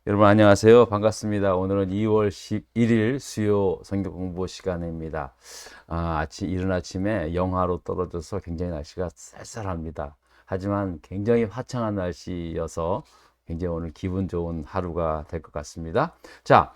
여러분 안녕하세요. 반갑습니다. 오늘은 2월 11일 수요 성경 공부 시간입니다. 이른 아침에 영하로 떨어져서 굉장히 날씨가 쌀쌀합니다. 하지만 굉장히 화창한 날씨여서 굉장히 오늘 기분 좋은 하루가 될 것 같습니다. 자,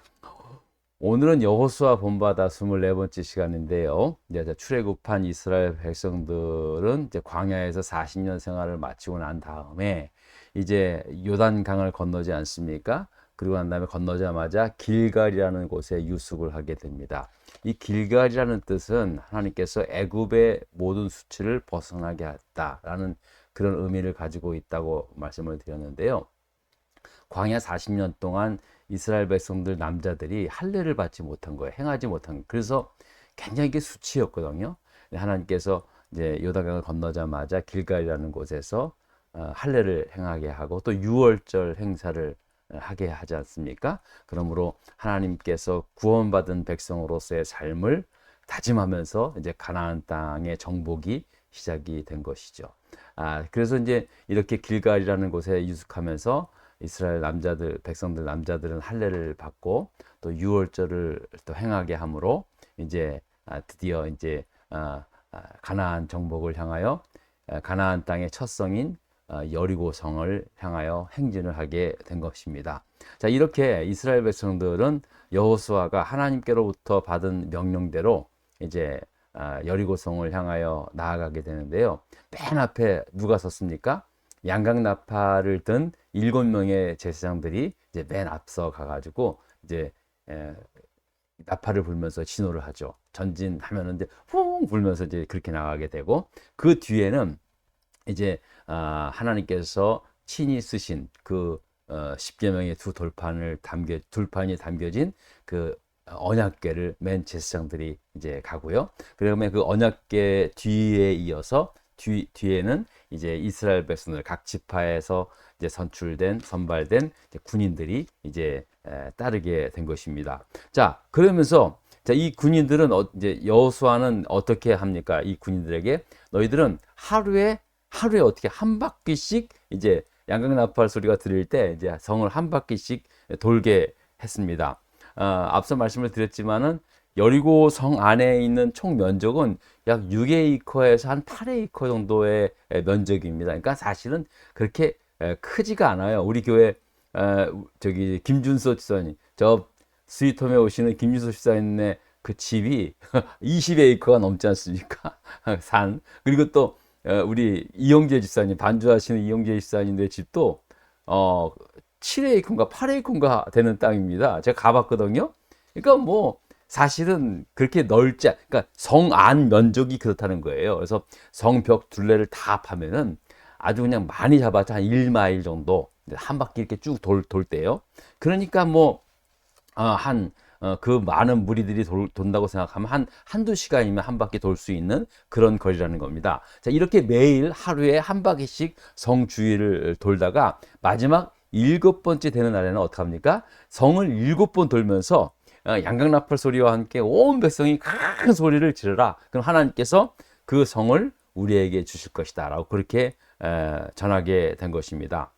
오늘은 여호수아 본받아 24번째 시간인데요. 이제 출애굽한 이스라엘 백성들은 이제 광야에서 40년 생활을 마치고 난 다음에 이제 요단강을 건너지 않습니까? 그리고 난 다음에 건너자마자 길갈이라는 곳에 유숙을 하게 됩니다. 이 길갈이라는 뜻은 하나님께서 애굽의 모든 수치를 벗어나게 했다라는 그런 의미를 가지고 있다고 말씀을 드렸는데요. 광야 40년 동안 이스라엘 백성들 남자들이 할례를 받지 못한 거예요. 행하지 못한 거예요. 그래서 굉장히 이게 수치였거든요. 하나님께서 이제 요단강을 건너자마자 길갈이라는 곳에서 할례를 행하게 하고 또 유월절 행사를 하게 하지 않습니까? 그러므로 하나님께서 구원받은 백성으로서의 삶을 다짐하면서 이제 가나안 땅의 정복이 시작이 된 것이죠. 그래서 이제 이렇게 길갈이라는 곳에 유숙하면서 이스라엘 남자들, 백성들 남자들은 할례를 받고 또 유월절을 또 행하게 함으로 이제 드디어 이제 가나안 정복을 향하여 가나안 땅의 첫 성인 여리고성을 향하여 행진을 하게 된 것입니다. 자, 이렇게 이스라엘 백성들은 여호수아가 하나님께로부터 받은 명령대로 이제 여리고성을 향하여 나아가게 되는데요. 맨 앞에 누가 섰습니까? 양강나팔을 든 7명의 제사장들이 이제 맨 앞서 가가지고 이제 나팔을 불면서 신호를 하죠. 전진하면은 이제 퐁 불면서 이제 그렇게 나가게 되고 그 뒤에는 이제 하나님께서 친히 쓰신 그 십계명의 둘판이 담겨진 그 언약궤를 맨 제사장들이 이제 가고요. 그러면 그 언약궤 뒤에 이어서 뒤에는 이제 이스라엘 백성들 각 지파에서 이제 선발된 이제 군인들이 이제 따르게 된 것입니다. 자, 그러면서 자, 이 군인들은 이제 여호수아는 어떻게 합니까? 이 군인들에게 너희들은 하루에 어떻게 한 바퀴씩 이제 양강나팔 소리가 들릴 때 이제 성을 한 바퀴씩 돌게 했습니다. 앞서 말씀을 드렸지만은 여리고 성 안에 있는 총 면적은 약 6에이커에서 한 8에이커 정도의 면적입니다. 그러니까 사실은 그렇게 크지가 않아요. 우리 교회 저기 김준서 집사님, 저 스위트홈에 오시는 김준서 집사님의 그 집이 20에이커가 넘지 않습니까? 산. 그리고 또 우리 이영재 집사님, 반주하시는 이영재 집사님의 집도 7에이커인가 8에이커인가 되는 땅입니다. 제가 가봤거든요. 그러니까 뭐 사실은 그렇게 그러니까 성 안 면적이 그렇다는 거예요. 그래서 성벽 둘레를 다 파면은 아주 그냥 많이 잡아서 한 1마일 정도 한 바퀴 이렇게 쭉 돌 때요. 그러니까 뭐 그 많은 무리들이 돈다고 생각하면 한두 시간이면 한 바퀴 돌 수 있는 그런 거리라는 겁니다. 자, 이렇게 매일 하루에 한 바퀴씩 성 주위를 돌다가 마지막 7번째 되는 날에는 어떡합니까? 성을 7번 돌면서 양강나팔 소리와 함께 온 백성이 큰 소리를 지르라. 그럼 하나님께서 그 성을 우리에게 주실 것이다. 라고 그렇게 전하게 된 것입니다.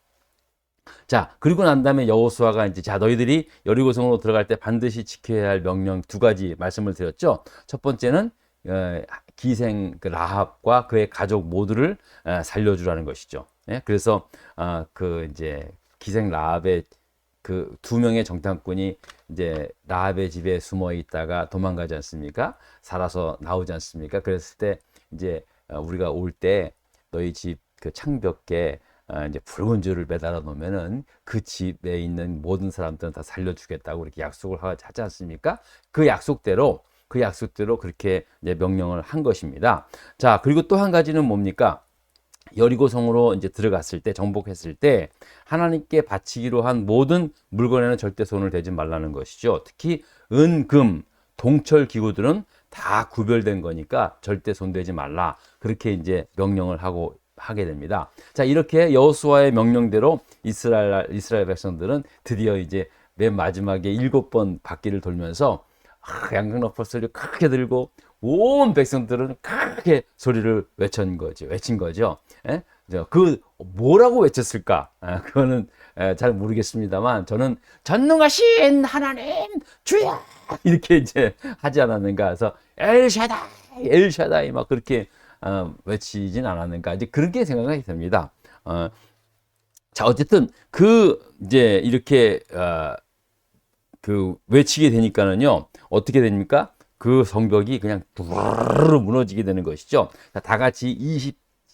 자, 그리고 난 다음에 여호수아가 이제 자, 너희들이 여리고성으로 들어갈 때 반드시 지켜야 할 명령 두 가지 말씀을 드렸죠. 첫 번째는 기생 그 라합과 그의 가족 모두를 살려주라는 것이죠. 예? 그래서 그 이제 기생 라합의 그 2명의 정탐꾼이 이제 라합의 집에 숨어 있다가 도망가지 않습니까? 살아서 나오지 않습니까? 그랬을 때 이제 우리가 올 때 너희 집 그 창벽에 이제 붉은 줄을 매달아 놓으면은 그 집에 있는 모든 사람들은 다 살려주겠다고 이렇게 약속을 하지 않습니까? 그 약속대로 그렇게 이제 명령을 한 것입니다. 자, 그리고 또 한 가지는 뭡니까? 여리고성으로 이제 들어갔을 때 정복했을 때 하나님께 바치기로 한 모든 물건에는 절대 손을 대지 말라는 것이죠. 특히 은, 금, 동철 기구들은 다 구별된 거니까 절대 손대지 말라. 그렇게 이제 명령을 하게 됩니다. 자, 이렇게 여호수아의 명령대로 이스라엘 백성들은 드디어 이제 맨 마지막에 7번 바퀴를 돌면서 양강나팔 소리를 크게 들고 온 백성들은 크게 소리를 외친 거죠. 예? 그 뭐라고 외쳤을까? 그거는 잘 모르겠습니다만 저는 전능하신 하나님 주여 이렇게 이제 하지 않았는가. 그래서 엘샤다이 막 그렇게 외치진 않았는가. 이제 그렇게 생각이 됩니다. 자, 어쨌든 이제 이렇게 그 외치게 되니까는요 어떻게 됩니까? 그 성벽이 그냥 두루루 무너지게 되는 것이죠. 자, 다 같이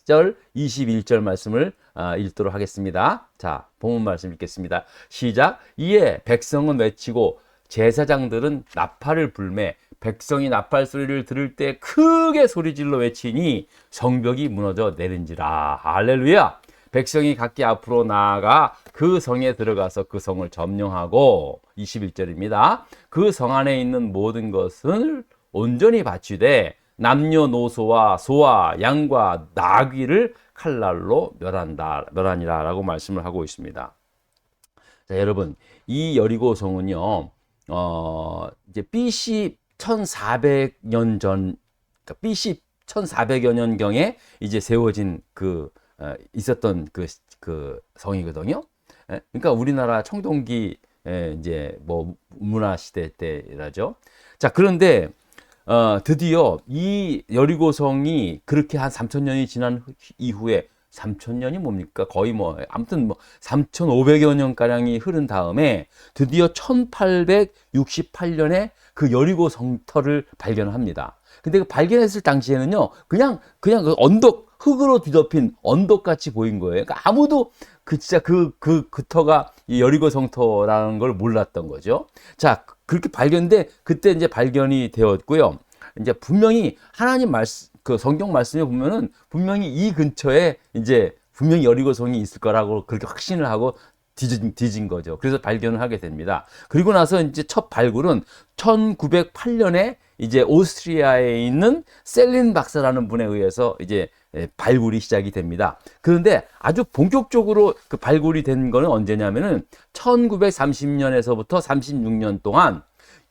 20절, 21절 말씀을 읽도록 하겠습니다. 자, 본문 말씀 읽겠습니다. 시작. 이에 백성은 외치고 제사장들은 나팔을 불매 백성이 나팔 소리를 들을 때 크게 소리질러 외치니 성벽이 무너져 내린지라. 할렐루야. 백성이 각기 앞으로 나아가 그 성에 들어가서 그 성을 점령하고 21절입니다. 그 성 안에 있는 모든 것을 온전히 바치되 남녀노소와 소와 양과 나귀를 칼날로 멸하니라 라고 말씀을 하고 있습니다. 자, 여러분, 이 여리고 성은요, 이제 BC 1400년 전, 그러니까 BC 1400여 년경에 이제 세워진 있었던 그 성이거든요. 그러니까 우리나라 청동기 이제 뭐 문화 시대 때라죠. 자, 그런데 드디어 이 여리고성이 그렇게 한 3000년이 지난 이후에 3000년이 뭡니까? 거의 뭐 아무튼 뭐 3500여 년 가량이 흐른 다음에 드디어 1868년에 그 여리고 성터를 발견합니다. 근데 그 발견했을 당시에는요, 그냥 그 언덕, 흙으로 뒤덮인 언덕같이 보인 거예요. 그러니까 아무도 진짜 그 터가 이 여리고 성터라는 걸 몰랐던 거죠. 자, 그렇게 그때 이제 발견이 되었고요. 이제 분명히 하나님 그 성경 말씀에 보면은 분명히 이 근처에 이제 분명히 여리고성이 있을 거라고 그렇게 확신을 하고 뒤진 거죠. 그래서 발견을 하게 됩니다. 그리고 나서 이제 첫 발굴은 1908년에 이제 오스트리아에 있는 셀린 박사라는 분에 의해서 이제 발굴이 시작이 됩니다. 그런데 아주 본격적으로 그 발굴이 된 거는 언제냐면은 1930년에서부터 36년 동안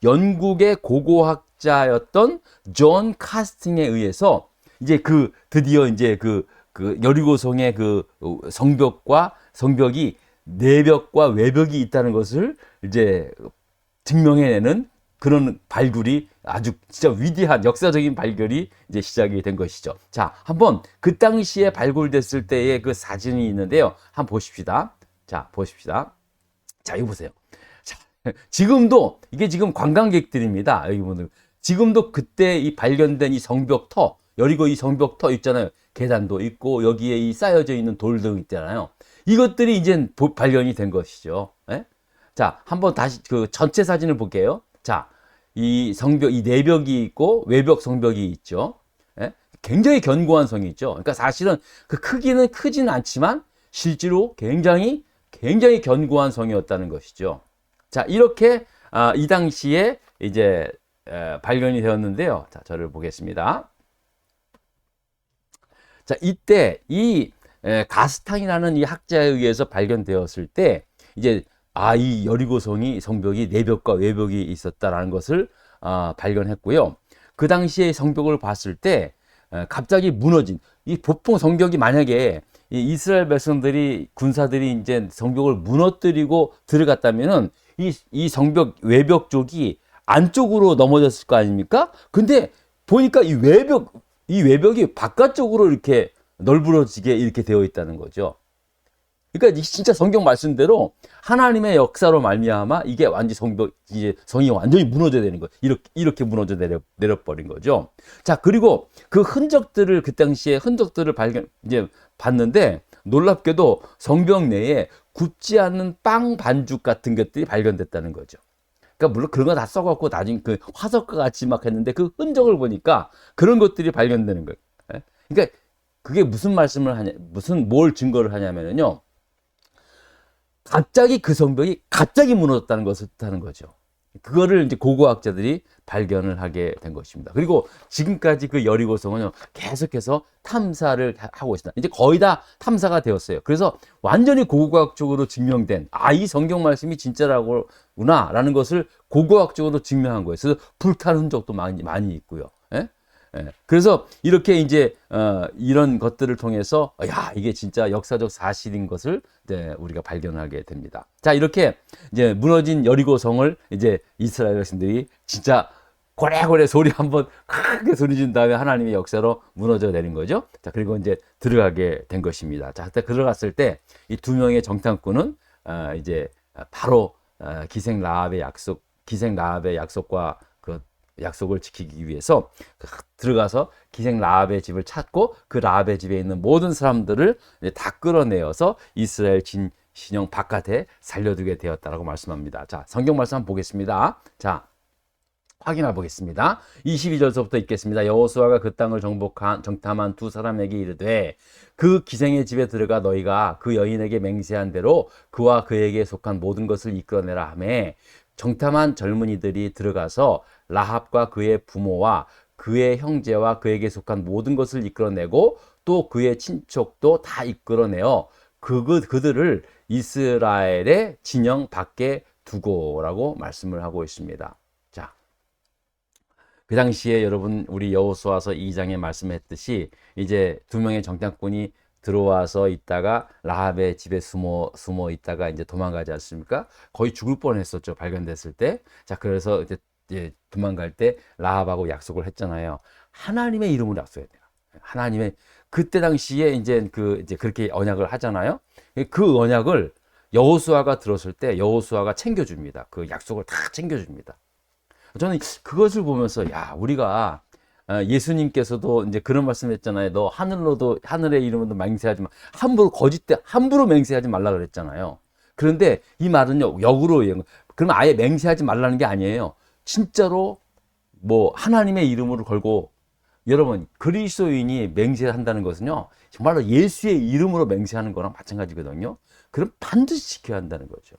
영국의 고고학자였던 존 카스팅에 의해서 이제 드디어 이제 그 여리고성의 성벽이 내벽과 외벽이 있다는 것을 이제 증명해내는 그런 발굴이 아주 진짜 위대한 역사적인 발견이 이제 시작이 된 것이죠. 자, 한번 그 당시에 발굴됐을 때의 그 사진이 있는데요. 한번 보십시다. 자, 보십시다. 자, 이거 보세요. 자, 지금도 이게 지금 관광객들입니다. 여기 보면 지금도 그때 이 발견된 이 성벽터, 여리고 이 성벽터 있잖아요. 계단도 있고 여기에 이 쌓여져 있는 돌들 있잖아요. 이것들이 이제 발견이 된 것이죠. 예? 자, 한번 다시 그 전체 사진을 볼게요. 자, 이 성벽, 이 내벽이 있고 외벽 성벽이 있죠. 예? 굉장히 견고한 성이 있죠. 그러니까 사실은 그 크기는 크지는 않지만 실제로 굉장히 견고한 성이었다는 것이죠. 자, 이렇게 이 당시에 이제 발견이 되었는데요. 자, 저를 보겠습니다. 자, 이때 이 가스탕이라는 이 학자에 의해서 발견되었을 때 이제 이 여리고성이 성벽이 내벽과 외벽이 있었다라는 것을 발견했고요. 그 당시에 성벽을 봤을 때 갑자기 무너진 이 보통 성벽이 만약에 이 이스라엘 백성들이 군사들이 이제 성벽을 무너뜨리고 들어갔다면은 이 성벽 외벽 쪽이 안쪽으로 넘어졌을 거 아닙니까? 근데 보니까 이 외벽이 바깥쪽으로 이렇게 널브러지게 이렇게 되어 있다는 거죠. 그러니까 진짜 성경 말씀대로 하나님의 역사로 말미암아 이게 완전 이제 성이 완전히 무너져 내는 거예요. 이렇게 무너져 내려버린 거죠. 자, 그리고 그 흔적들을 그 당시에 흔적들을 이제 봤는데 놀랍게도 성벽 내에 굽지 않는 빵 반죽 같은 것들이 발견됐다는 거죠. 그러니까 물론 그런 거 다 써갖고 나중에 그 화석과 같이 막 했는데 그 흔적을 보니까 그런 것들이 발견되는 거예요. 그러니까 그게 무슨 말씀을 뭘 증거를 하냐면요. 갑자기 그 성벽이 갑자기 무너졌다는 것을 뜻하는 거죠. 그거를 이제 고고학자들이 발견을 하게 된 것입니다. 그리고 지금까지 그 여리고성은요, 계속해서 탐사를 하고 있습니다. 이제 거의 다 탐사가 되었어요. 그래서 완전히 고고학적으로 증명된, 이 성경 말씀이 진짜라구나, 라는 것을 고고학적으로 증명한 거예요. 그래서 불탄 흔적도 많이 있고요. 예? 예. 그래서 이렇게 이제 이런 것들을 통해서 야 이게 진짜 역사적 사실인 것을 이제 우리가 발견하게 됩니다. 자 이렇게 이제 무너진 여리고성을 이제 이스라엘 백성들이 진짜 고래고래 소리 한번 크게 소리 준 다음에 하나님의 역사로 무너져 내린 거죠. 자 그리고 이제 들어가게 된 것입니다. 자 그때 들어갔을 때 이 두 명의 정탐꾼은 이제 바로 기생 라합의 약속과 그 약속을 지키기 위해서 들어가서 기생 라합의 집을 찾고 그 라합의 집에 있는 모든 사람들을 다 끌어내어서 이스라엘 진영 바깥에 살려두게 되었다라고 말씀합니다. 자, 성경 말씀 한번 보겠습니다. 자, 확인해 보겠습니다. 22절서부터 읽겠습니다. 여호수아가 그 땅을 정탐한 두 사람에게 이르되 그 기생의 집에 들어가 너희가 그 여인에게 맹세한 대로 그와 그에게 속한 모든 것을 이끌어내라 하매 정탐한 젊은이들이 들어가서 라합과 그의 부모와 그의 형제와 그에게 속한 모든 것을 이끌어내고 또 그의 친척도 다 이끌어내어 그들을 이스라엘의 진영 밖에 두고라고 말씀을 하고 있습니다. 자, 그 당시에 여러분 우리 여호수아서 2장에 말씀했듯이 이제 두 명의 정탐꾼이 들어와서 있다가 라합의 집에 숨어 있다가 이제 도망가지 않습니까? 거의 죽을 뻔했었죠. 발견됐을 때. 자, 그래서 이제 도망갈 때 라합하고 약속을 했잖아요. 하나님의 이름으로 약속해야 돼요. 하나님의 그때 당시에 이제 그렇게 언약을 하잖아요. 그 언약을 여호수아가 들었을 때 여호수아가 챙겨줍니다. 그 약속을 다 챙겨줍니다. 저는 그것을 보면서 야 우리가 예수님께서도 이제 그런 말씀했잖아요. 너 하늘의 이름으로 맹세하지 마. 함부로 맹세하지 말라 그랬잖아요. 그런데 이 말은요 역으로 그러면 아예 맹세하지 말라는 게 아니에요. 진짜로 뭐 하나님의 이름으로 걸고 여러분 그리스도인이 맹세한다는 것은요 정말로 예수의 이름으로 맹세하는 거랑 마찬가지거든요. 그럼 반드시 지켜야 한다는 거죠.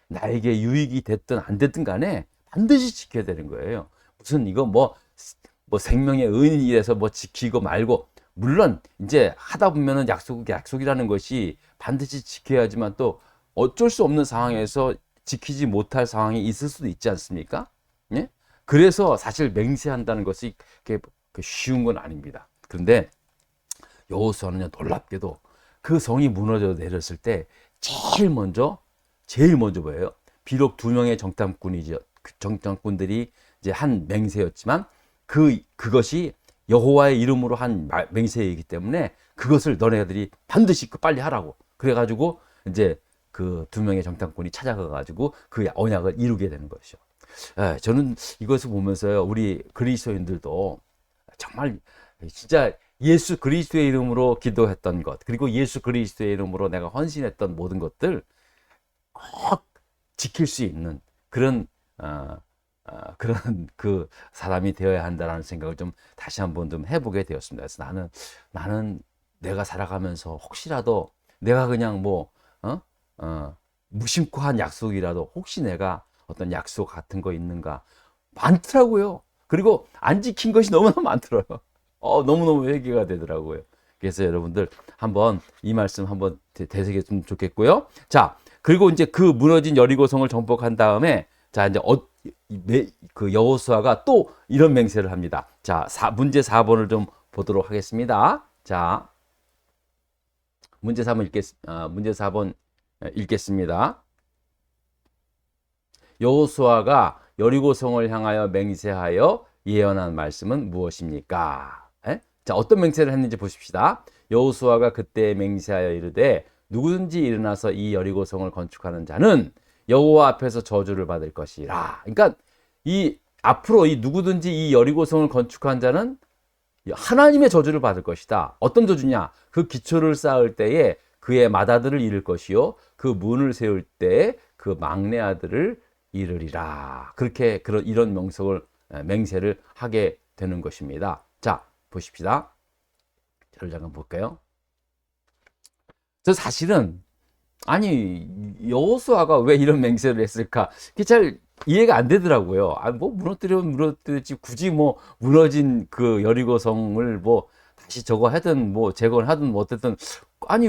나에게 유익이 됐든 안 됐든 간에 반드시 지켜야 되는 거예요. 무슨 이거 뭐 생명의 은인이라서 뭐 지키고 말고 물론 이제 하다 보면은 약속이라는 것이 반드시 지켜야지만 또 어쩔 수 없는 상황에서 지키지 못할 상황이 있을 수도 있지 않습니까? 예? 그래서 사실 맹세한다는 것이 쉬운 건 아닙니다. 그런데 여호수아는요 놀랍게도 그 성이 무너져 내렸을 때 제일 먼저 뭐예요? 비록 두 명의 정탐꾼들이 이제 한 맹세였지만 그것이 여호와의 이름으로 한 맹세이기 때문에 그것을 너네들이 반드시 빨리 하라고 그래가지고 이제 그 두 명의 정탐꾼이 찾아가가지고 그 언약을 이루게 되는 것이죠. 저는 이것을 보면서요 우리 그리스도인들도 정말 진짜 예수 그리스도의 이름으로 기도했던 것 그리고 예수 그리스도의 이름으로 내가 헌신했던 모든 것들 꼭 지킬 수 있는 그런 그 사람이 되어야 한다라는 생각을 좀 다시 한번 좀 해보게 되었습니다. 그래서 나는 내가 살아가면서 혹시라도 내가 그냥 무심코 한 약속이라도 혹시 내가 어떤 약속 같은 거 있는가 많더라고요. 그리고 안 지킨 것이 너무나 많더라고요. 너무너무 회개가 되더라고요. 그래서 여러분들 한번 이 말씀 한번 되새겼으면 좋겠고요. 자, 그리고 이제 그 무너진 여리고성을 정복한 다음에 자 이제 그 여호수아가 또 이런 맹세를 합니다. 자, 문제 4번을 좀 보도록 하겠습니다. 자, 문제 4번 읽겠습니다. 여호수아가 여리고성을 향하여 맹세하여 예언한 말씀은 무엇입니까? 자, 어떤 맹세를 했는지 보십시다. 여호수아가 그때 맹세하여 이르되 누구든지 일어나서 이 여리고성을 건축하는 자는 여호와 앞에서 저주를 받을 것이라. 그러니까 앞으로 누구든지 이 여리고성을 건축한 자는 하나님의 저주를 받을 것이다. 어떤 저주냐? 그 기초를 쌓을 때에 그의 맏아들을 잃을 것이요 그 문을 세울 때에 그 막내 아들을 잃으리라. 이런 맹세를 하게 되는 것입니다. 자, 보십시다. 저를 잠깐 볼까요? 저 사실은 여호수아가 왜 이런 맹세를 했을까? 그게 잘 이해가 안 되더라고요. 무너뜨렸지 굳이 무너진 그 여리고성을 다시 저거 하든 재건을 하든 어쨌든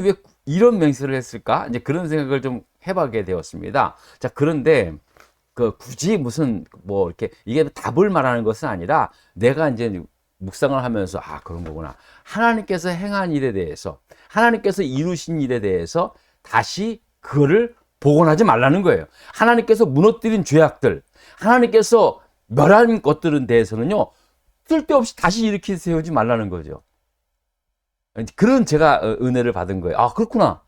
왜 이런 맹세를 했을까? 이제 그런 생각을 좀 해보게 되었습니다. 자, 그런데 굳이 무슨 이렇게 이게 답을 말하는 것은 아니라 내가 이제 묵상을 하면서 그런 거구나. 하나님께서 행한 일에 대해서, 하나님께서 이루신 일에 대해서 다시 그거를 복원하지 말라는 거예요. 하나님께서 무너뜨린 죄악들, 하나님께서 멸한 것들은 대해서는요, 쓸데없이 다시 일으켜 세우지 말라는 거죠. 그런 제가 은혜를 받은 거예요. 그렇구나.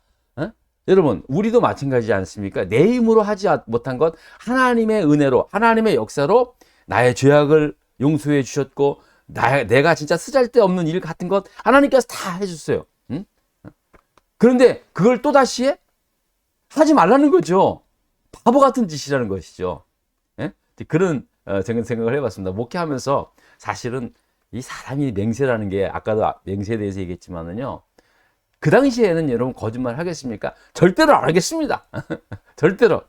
여러분, 우리도 마찬가지지 않습니까? 내 힘으로 하지 못한 것, 하나님의 은혜로, 하나님의 역사로 나의 죄악을 용서해 주셨고, 내가 진짜 쓰잘데없는 일 같은 것 하나님께서 다 해줬어요. 응? 그런데 그걸 또다시 해? 하지 말라는 거죠. 바보 같은 짓이라는 것이죠. 예? 그런 생각을 해봤습니다. 목회하면서 사실은 이 사람이 맹세라는 게, 아까도 맹세에 대해서 얘기했지만은요, 그 당시에는 여러분 거짓말 하겠습니까? 절대로 안 하겠습니다. 절대로.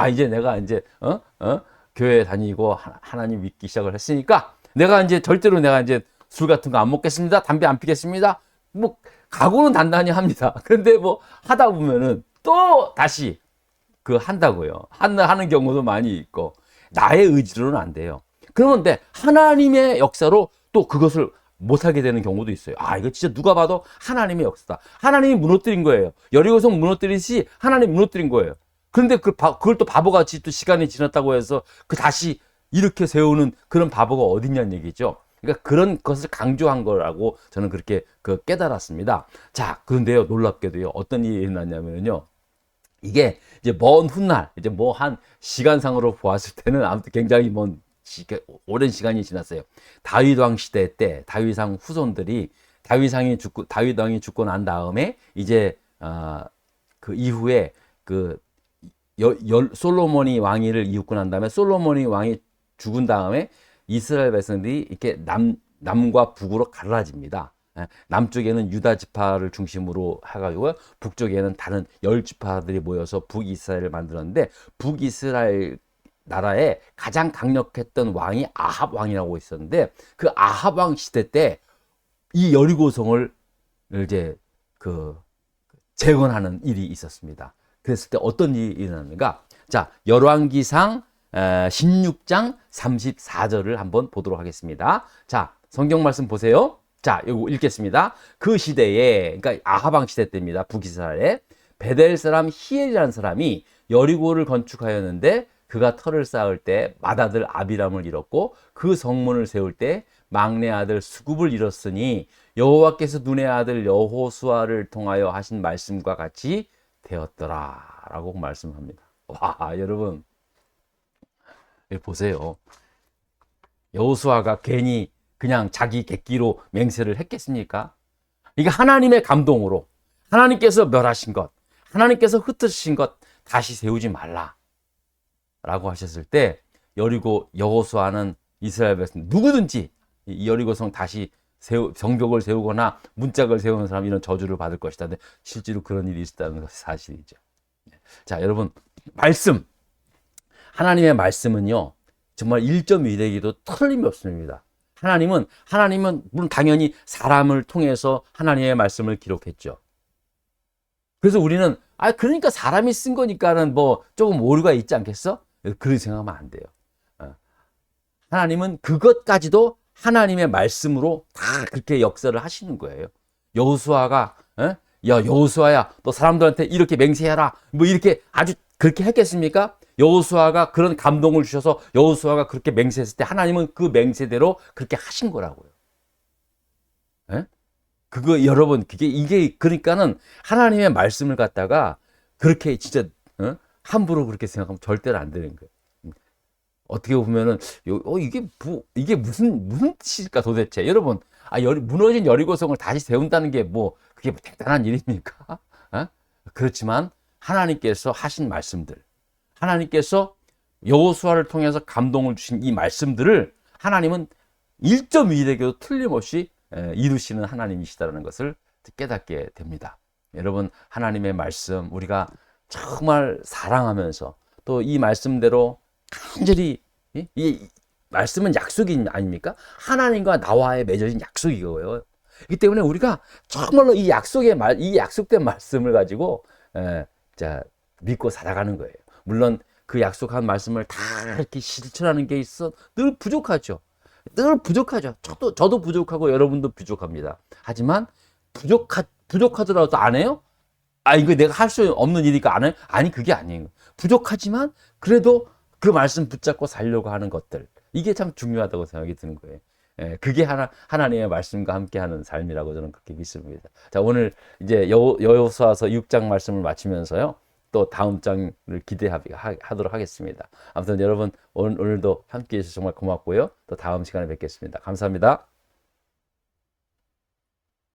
이제 내가 이제 교회 다니고 하나님 믿기 시작을 했으니까 내가 이제 절대로 내가 이제 술 같은 거 안 먹겠습니다. 담배 안 피겠습니다. 뭐 각오는 단단히 합니다. 그런데 뭐 하다 보면은 또 다시 한다고요. 하는 경우도 많이 있고, 나의 의지로는 안 돼요. 그런데 하나님의 역사로 또 그것을 못하게 되는 경우도 있어요. 이거 진짜 누가 봐도 하나님의 역사다. 하나님이 무너뜨린 거예요. 여리고성 무너뜨리시 하나님 무너뜨린 거예요. 그런데 그걸 또 바보같이 또 시간이 지났다고 해서 다시 이렇게 세우는 그런 바보가 어딨냐는 얘기죠. 그러니까 그런 것을 강조한 거라고 저는 그렇게 깨달았습니다. 자, 그런데요, 놀랍게도요, 어떤 일이 일어났냐면요, 이게 이제 먼 훗날, 이제 뭐 한 시간상으로 보았을 때는 아무튼 굉장히 오랜 시간이 지났어요. 다윗 왕 시대 때 다윗 왕 후손들이 다윗 왕이 죽고 난 다음에 이제 그 이후에 솔로몬이 왕위를 이웃고 난 다음에, 솔로몬이 왕이 죽은 다음에 이스라엘 백성들이 이렇게 남과 북으로 갈라집니다. 남쪽에는 유다 지파를 중심으로 해가지고 북쪽에는 다른 10지파들이 모여서 북이스라엘을 만들었는데, 북이스라엘 나라에 가장 강력했던 왕이 아합 왕이라고 있었는데, 그 아합 왕 시대 때 이 여리고성을 이제 재건하는 일이 있었습니다. 그랬을 때 어떤 일이 일어났는가? 자, 열왕기상 16장 34절을 한번 보도록 하겠습니다. 자, 성경 말씀 보세요. 자, 이거 읽겠습니다. 그 시대에, 그러니까 아합 왕 시대 때입니다. 북이스라엘에 베델 사람 히엘이라는 사람이 여리고를 건축하였는데, 그가 터를 쌓을 때 맏아들 아비람을 잃었고, 그 성문을 세울 때 막내 아들 수굽을 잃었으니 여호와께서 눈의 아들 여호수아를 통하여 하신 말씀과 같이 되었더라 라고 말씀합니다. 와, 여러분 보세요. 여호수아가 괜히 그냥 자기 객기로 맹세를 했겠습니까? 이게 하나님의 감동으로, 하나님께서 멸하신 것, 하나님께서 흩으신 것 다시 세우지 말라 라고 하셨을 때, 여호수아는 이스라엘 백성 누구든지 이 여리고성 다시 성벽을 세우거나 문짝을 세우는 사람, 이런 저주를 받을 것이다. 근데 실제로 그런 일이 있었다는 것이 사실이죠. 자, 여러분, 하나님의 말씀은요, 정말 1.1대기도 틀림이 없습니다. 하나님은 물론 당연히 사람을 통해서 하나님의 말씀을 기록했죠. 그래서 우리는 그러니까 사람이 쓴 거니까는 뭐 조금 오류가 있지 않겠어? 그렇게 생각하면 안 돼요. 하나님은 그것까지도 하나님의 말씀으로 다 그렇게 역사를 하시는 거예요. 여호수아가 야, 여호수아야, 너 사람들한테 이렇게 맹세해라, 뭐 이렇게 아주 그렇게 했겠습니까? 여호수아가 그런 감동을 주셔서 여호수아가 그렇게 맹세했을 때 하나님은 그 맹세대로 그렇게 하신 거라고요. 여러분, 이게 그러니까는 하나님의 말씀을 갖다가 그렇게 진짜 함부로 그렇게 생각하면 절대로 안 되는 거예요. 어떻게 보면은 이게 무슨 뜻일까 도대체? 여러분, 무너진 여리고성을 다시 세운다는 게 뭐 그게 대단한 일입니까? 그렇지만 하나님께서 하신 말씀들, 하나님께서 여호수아를 통해서 감동을 주신 이 말씀들을 하나님은 1.2대교도 틀림없이 이루시는 하나님이시다라는 것을 깨닫게 됩니다. 여러분, 하나님의 말씀 우리가 정말 사랑하면서 또 이 말씀대로 간절히, 이 말씀은 약속이 아닙니까? 하나님과 나와의 맺어진 약속이 이거예요. 그렇기 때문에 우리가 정말로 이 약속된 말씀을 가지고 믿고 살아가는 거예요. 물론 그 약속한 말씀을 다 이렇게 실천하는 게 있어 늘 부족하죠. 늘 부족하죠. 저도 부족하고 여러분도 부족합니다. 하지만 부족하더라도 안 해요? 아, 이거 내가 할 수 없는 일이니까 안 해요? 아니, 그게 아니에요. 부족하지만 그래도 그 말씀 붙잡고 살려고 하는 것들. 이게 참 중요하다고 생각이 드는 거예요. 예, 그게 하나님의 말씀과 함께하는 삶이라고 저는 그렇게 믿습니다. 자, 오늘 이제 여호수아서 6장 말씀을 마치면서요. 또 다음 장을 기대하도록 하겠습니다. 아무튼 여러분 오늘도 함께해 주셔서 정말 고맙고요. 또 다음 시간에 뵙겠습니다. 감사합니다.